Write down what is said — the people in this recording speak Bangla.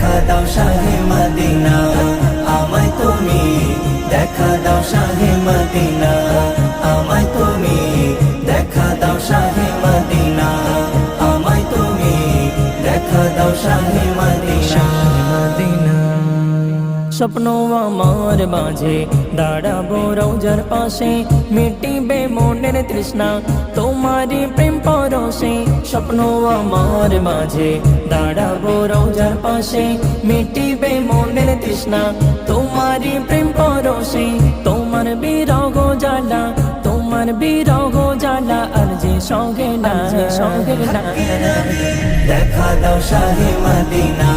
দেখা দাও শাহে মদিনা আমায় তুমি, দেখা দাও শাহে মদিনা আমায় তুমি, দেখা দাও শাহে মদিনা আমায় তুমি, দেখা দাও শাহে মদিনা। স্বপ্ন আমার মাঝে দাঁড়াবো রোজার পাশে, মিটিবে মনের তৃষ্ণা তোমারি প্রেম পরশে। স্বপ্ন আমার মাঝে দাঁড়াবো রোজার পাশে, মিটিবে মনের তৃষ্ণা তোমারি প্রেম পরশে। তোমার বিরহ জ্বালা, তোমার বিরহ জ্বালা আর যে সঙ্গে না, সঙ্গে না। দেখা দাও শাহে মদিনা